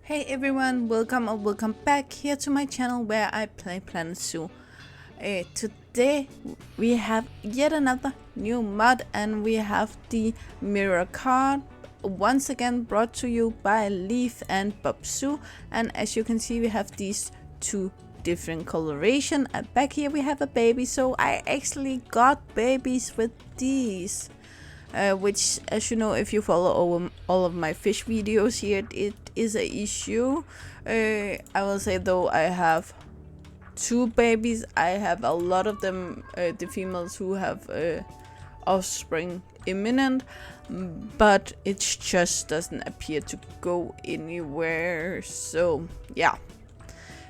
Hey everyone, welcome or welcome back here to my channel where I play Planet Zoo. Today we have yet another new mod and we have the Mirror Carp, once again brought to you by Leaf and Buffzoo. And as you can see, we have these two different coloration, and back here we have a baby, so I actually got babies with these. Which, as you know, if you follow all of my fish videos here, it is a issue. I will say though, I have two babies. I have a lot of them, the females who have offspring imminent, but it just doesn't appear to go anywhere. So yeah,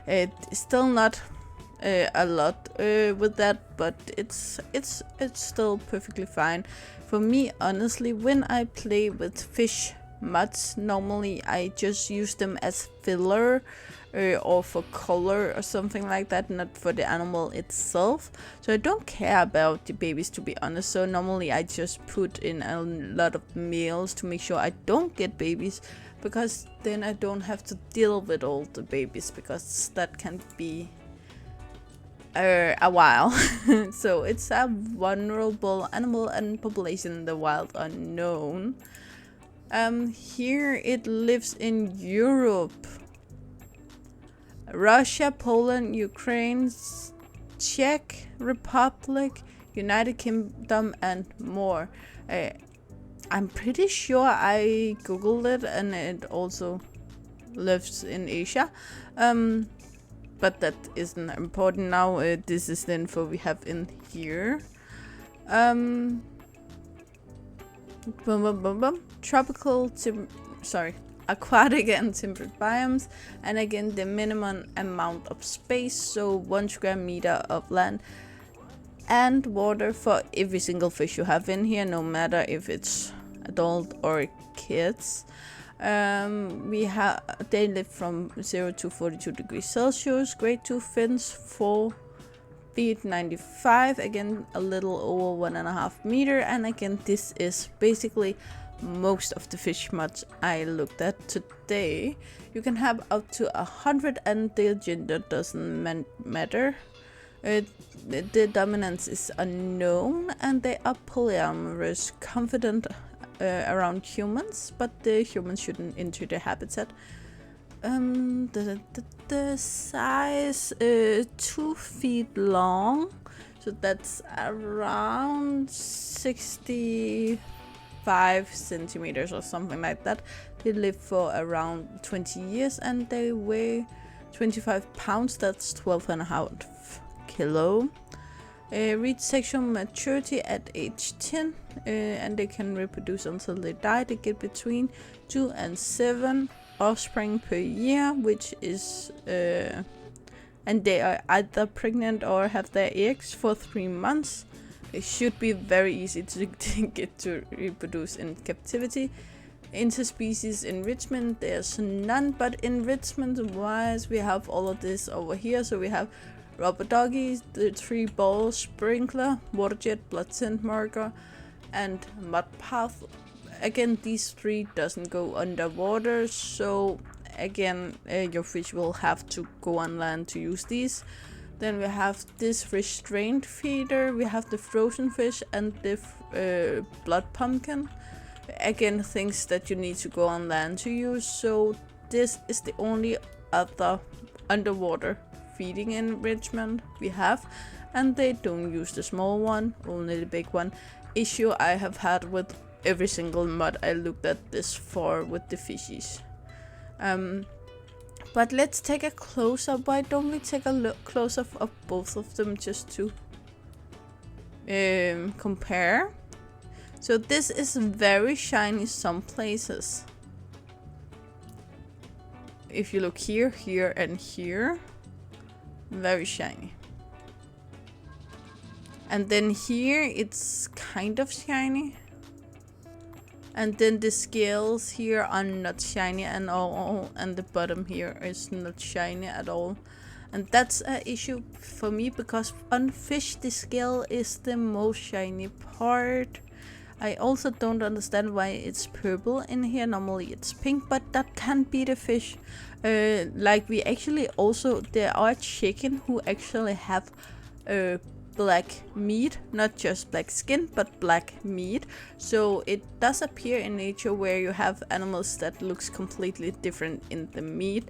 it's still not a lot with that, but it's still perfectly fine for me. Honestly, when I play with fish mods, normally I just use them as filler or for color or something like that, not for the animal itself. So I don't care about the babies, to be honest. So normally I just put in a lot of males to make sure I don't get babies, because then I don't have to deal with all the babies, because that can be a while. So it's a vulnerable animal and population in the wild unknown. Here it lives in Europe, Russia, Poland, Ukraine, Czech Republic, United Kingdom, and more. I'm pretty sure I googled it and it also lives in Asia. But that isn't important now. This is the info we have in here. Tropical, aquatic and temperate biomes, and again the minimum amount of space, so 1 square meter of land and water for every single fish you have in here, no matter if it's adult or kids. They live from 0 to 42 degrees Celsius. Grade 2 fins, 4 feet 95, again a little over 1.5 meter. And again, this is basically most of the fish mods I looked at today. You can have up to 100 and the gender doesn't matter. The dominance is unknown and they are polyamorous, confident around humans, but the humans shouldn't enter the habitat. The size 2 feet long, so that's around 65 centimeters or something like that. They live for around 20 years and they weigh 25 pounds, that's 12.5 kilo. Reach sexual maturity at age 10, and they can reproduce until they die. They get between 2 and 7 offspring per year, which is and they are either pregnant or have their eggs for 3 months. It should be very easy to get to reproduce in captivity. Interspecies enrichment, there's none, but enrichment wise we have all of this over here. So we have rubber doggies, the 3-ball sprinkler, water jet, blood scent marker, and mud path. Again, these 3 doesn't go underwater, so again your fish will have to go on land to use these. Then we have this restrained feeder, we have the frozen fish and the blood pumpkin. Again, things that you need to go on land to use, so this is the only other underwater feeding enrichment we have, and they don't use the small one, only the big one. Issue I have had with every single mod I looked at this for with the fishies. But let's take a close-up. Why don't we take a close-up of both of them just to compare? So this is very shiny some places. If you look here, here, and here, very shiny. And then here it's kind of shiny. And then the scales here are not shiny at all, and the bottom here is not shiny at all. And that's an issue for me, because on fish the scale is the most shiny part. I also don't understand why it's purple in here. Normally it's pink, but that can be the fish. Like we actually also, there are chicken who actually have black meat, not just black skin, but black meat. So it does appear in nature where you have animals that looks completely different in the meat.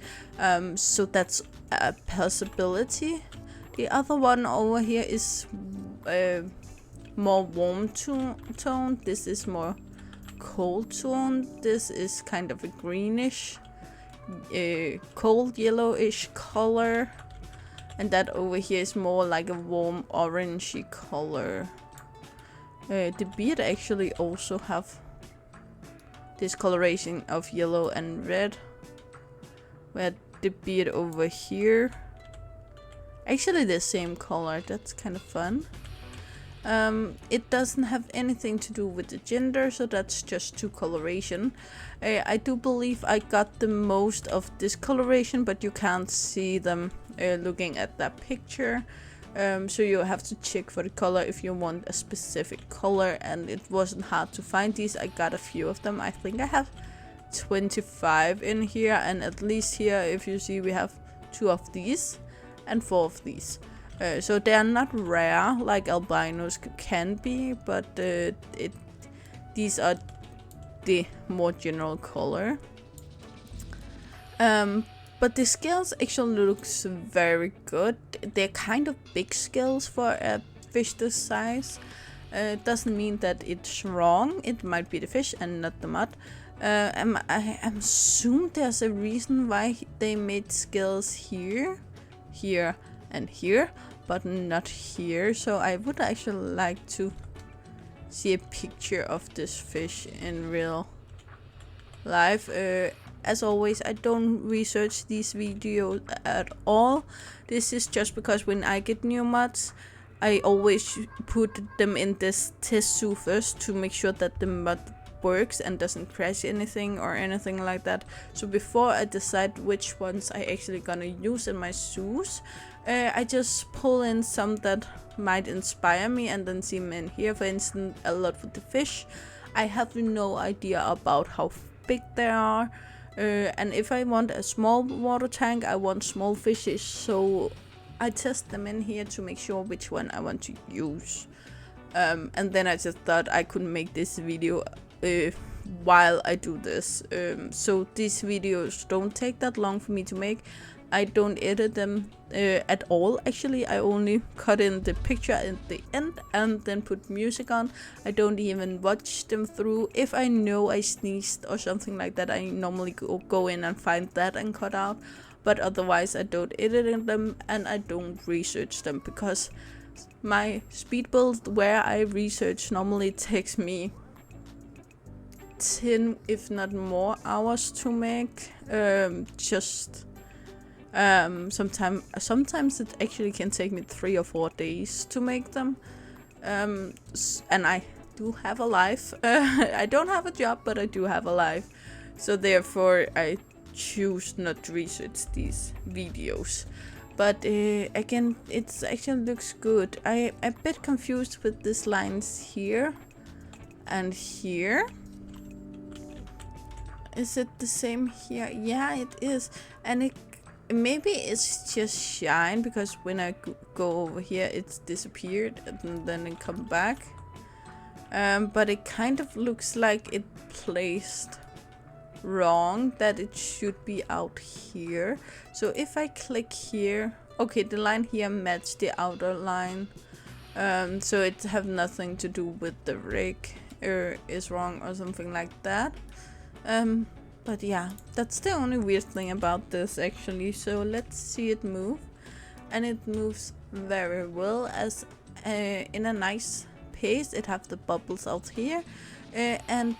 So that's a possibility. The other one over here is more warm tone. This is more cold tone. This is kind of a greenish, cold yellowish color. And that over here is more like a warm orangey color. The beard actually also have this coloration of yellow and red. Where the beard over here, actually the same color. That's kind of fun. It doesn't have anything to do with the gender, so that's just two coloration. I do believe I got the most of this coloration, but you can't see them looking at that picture. So you have to check for the color if you want a specific color, and it wasn't hard to find these. I got a few of them. I think I have 25 in here, and at least here, if you see, we have 2 of these and 4 of these. So they are not rare like albinos can be, but these are the more general color. But the scales actually looks very good. They're kind of big scales for a fish this size. It doesn't mean that it's wrong. It might be the fish and not the mud. I assume there's a reason why they made scales here, here, and here, but not here. So I would actually like to see a picture of this fish in real life. As always, I don't research these videos at all. This is just because when I get new mods, I always put them in this test zoo first to make sure that the mod works and doesn't crash anything or anything like that. So before I decide which ones I actually gonna use in my zoos, I just pull in some that might inspire me and then see them in here. For instance, a lot with the fish. I have no idea about how big they are. And if I want a small water tank, I want small fishes, so I test them in here to make sure which one I want to use. And then I just thought I could make this video while I do this. So these videos don't take that long for me to make. I don't edit them at all. Actually, I only cut in the picture at the end and then put music on. I don't even watch them through. If I know I sneezed or something like that, I normally go in and find that and cut out. But otherwise, I don't edit them and I don't research them, because my speed build where I research normally takes me 10, if not more, hours to make. Sometimes it actually can take me 3 or 4 days to make them. And I do have a life. I don't have a job, but I do have a life. So therefore I choose not to research these videos. But again, it actually looks good. I'm a bit confused with these lines here and here. Is it the same here? Yeah, it is. And maybe it's just shine, because when I go over here it's disappeared and then it come back. But it kind of looks like it placed wrong, that it should be out here. So if I click here, okay, the line here matched the outer line. So it have nothing to do with the rig is wrong or something like that. But yeah, that's the only weird thing about this actually. So let's see it move. And it moves very well, as in a nice pace. It have the bubbles out here. And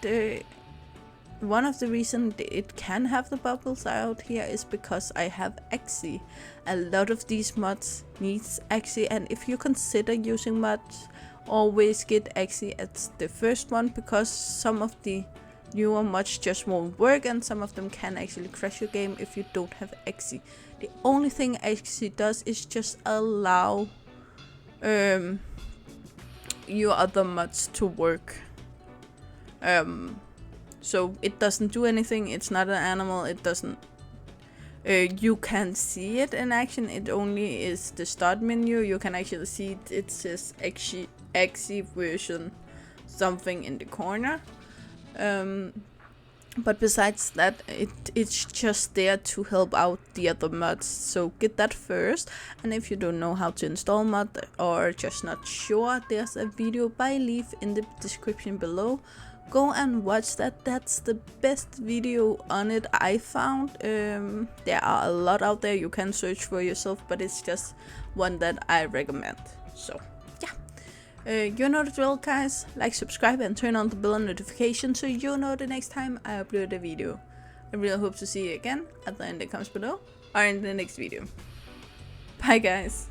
one of the reasons it can have the bubbles out here is because I have Axie. A lot of these mods needs Axie, and if you consider using mods, always get Axie as the first one, because some of the newer mods just won't work, and some of them can actually crash your game if you don't have Axie. The only thing Axie does is just allow your other mods to work. So it doesn't do anything. It's not an animal. It doesn't. You can see it in action. It only is the start menu. You can actually see it says Exi version something in the corner. But besides that, it's just there to help out the other mods. So get that first. And if you don't know how to install mod or just not sure, there's a video by Leaf in the description below. Go and watch that. That's the best video on it I found. There are a lot out there. You can search for yourself, but it's just one that I recommend. So you know the drill, guys. Like, subscribe, and turn on the bell notification so you know the next time I upload a video. I really hope to see you again at the end that comes below or in the next video. Bye, guys.